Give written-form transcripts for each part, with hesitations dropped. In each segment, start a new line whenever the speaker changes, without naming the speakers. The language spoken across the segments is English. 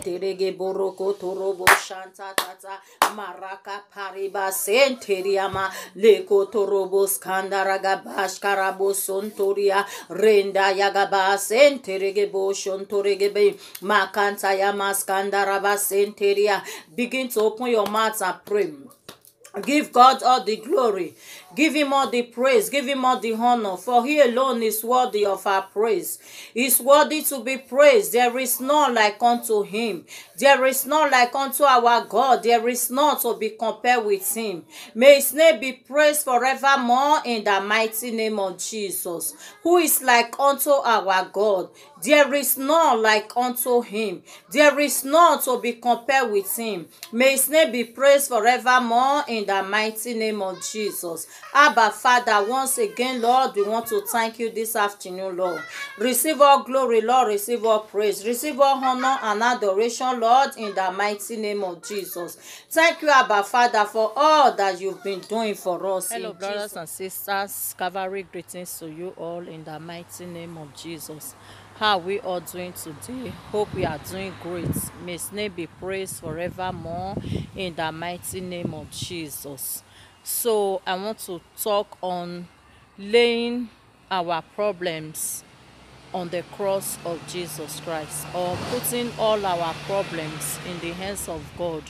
terege boroko torobo shanta tata maraka pariba senteriama leko torobo skandaraga bashkarabo sontoria renda yagaba senterege bo shontorege be makanta yama skandaraba senteria. Begin to open your mouth and pray. Give God all the glory. Give him all the praise. Give him all the honor. For he alone is worthy of our praise. He is worthy to be praised. There is none like unto him. There is none like unto our God. There is none to be compared with him. May his name be praised forevermore in the mighty name of Jesus. Who is like unto our God? There is none like unto him. There is none to be compared with him. May his name be praised forevermore in the mighty name of Jesus. Abba, Father, once again, Lord, we want to thank you this afternoon, Lord. Receive all glory, Lord. Receive all praise. Receive all honor and adoration, Lord, in the mighty name of Jesus. Thank you, Abba, Father, for all that you've been doing for us. Hello, brothers and sisters. Calvary greetings to you all in the mighty name of Jesus. How are we all doing today? Hope we are doing great. May his name be praised forevermore in the mighty name of Jesus. So I want to talk on laying our problems on the cross of Jesus Christ, or putting all our problems in the hands of God,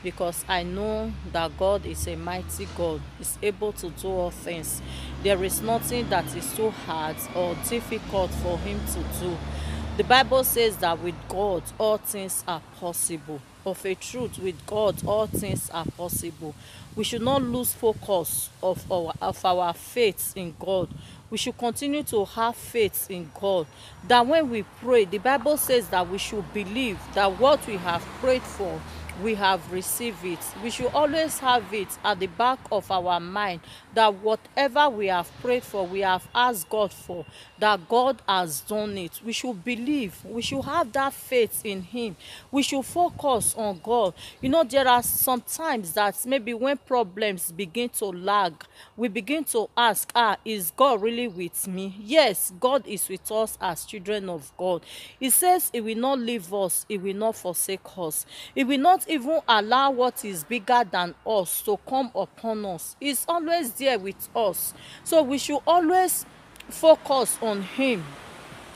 because I know that God is a mighty God. He's able to do all things. There is nothing that is too hard or difficult for him to do. The Bible says that with God all things are possible. Of a truth, with God all things are possible. We should not lose focus of our faith in God. We should continue to have faith in God. That when we pray, the Bible says that we should believe that what we have prayed for, we have received it. We should always have it at the back of our mind, that whatever we have prayed for, we have asked God for, that God has done it. We should believe. We should have that faith in him. We should focus on God. You know, there are some times that maybe when problems begin to lag, we begin to ask, is God really with me? Yes, God is with us as children of God. He says he will not leave us. He will not forsake us. He will not even allow what is bigger than us to come upon us. He's always there with us. So we should always focus on him.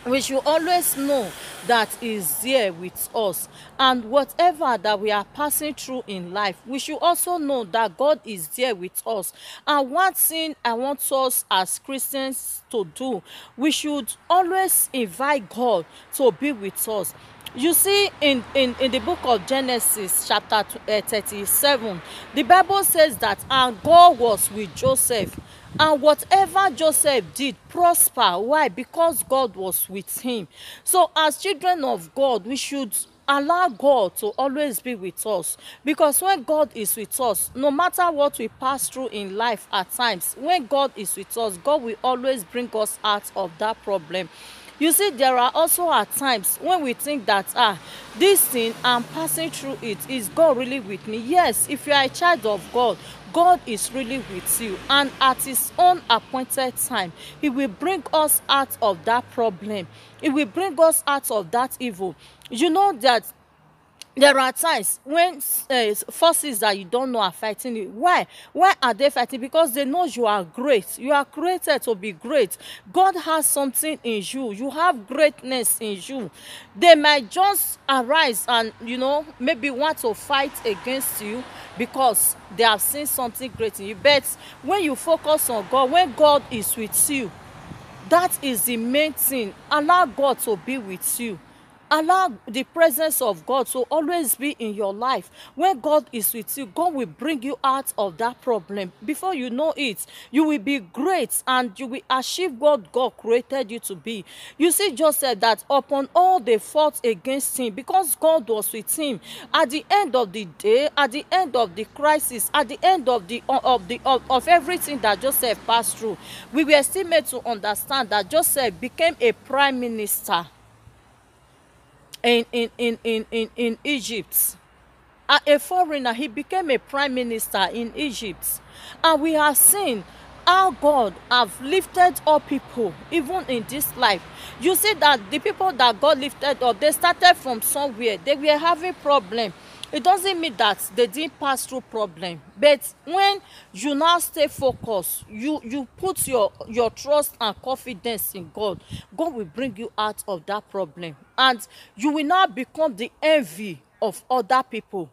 We should always know that he is there with us, and whatever that we are passing through in life, we should also know that God is there with us. And one thing I want us as Christians to do, we should always invite God to be with us. You see, in the book of Genesis chapter 37, the Bible says that and God was with Joseph, and whatever Joseph did prosper. Why? Because God was with him. So as children of God, we should allow God to always be with us, because when God is with us, no matter what we pass through in life at times, when God is with us, God will always bring us out of that problem. You see, there are also at times when we think that this thing I'm passing through, it is God really with me? Yes, if you are a child of God, God is really with you, and at his own appointed time, he will bring us out of that problem. He will bring us out of that evil. You know that there are times when forces that you don't know are fighting you. Why are they fighting? Because they know you are great. You are created to be great. God has something in you. You have greatness in you. They might just arise and, you know, maybe want to fight against you because they have seen something great in you. But when you focus on God, when God is with you, that is the main thing. Allow God to be with you. Allow the presence of God to always be in your life. When God is with you, God will bring you out of that problem. Before you know it, you will be great and you will achieve what God created you to be. You see, Joseph, that upon all they fought against him, because God was with him, at the end of the day, at the end of the crisis, at the end of everything that Joseph passed through, we were still made to understand that Joseph became a prime minister in Egypt. A foreigner, he became a prime minister in Egypt. And we have seen
how God have lifted up people even in this life. You see that the people that God lifted up, they started from somewhere. They were having problem. It doesn't mean that they didn't pass through problem, but when you now stay focused, you put your trust and confidence in God, God will bring you out of that problem, and you will not become the envy of other people.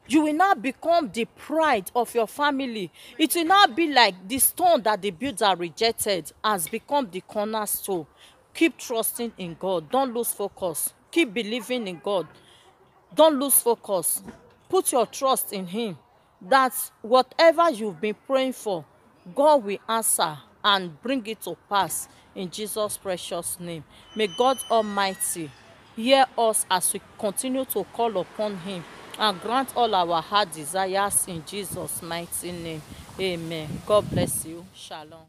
You will not become the pride of your family. It will not be like the stone that the builder rejected has become the cornerstone. Keep trusting in God. Don't lose focus. Keep believing in God. Don't lose focus. Put your trust in Him. That whatever you've been praying for, God will answer and bring it to pass in Jesus' precious name. May God Almighty hear us as we continue to call upon Him and grant all our heart desires in Jesus' mighty name. Amen. God bless you. Shalom.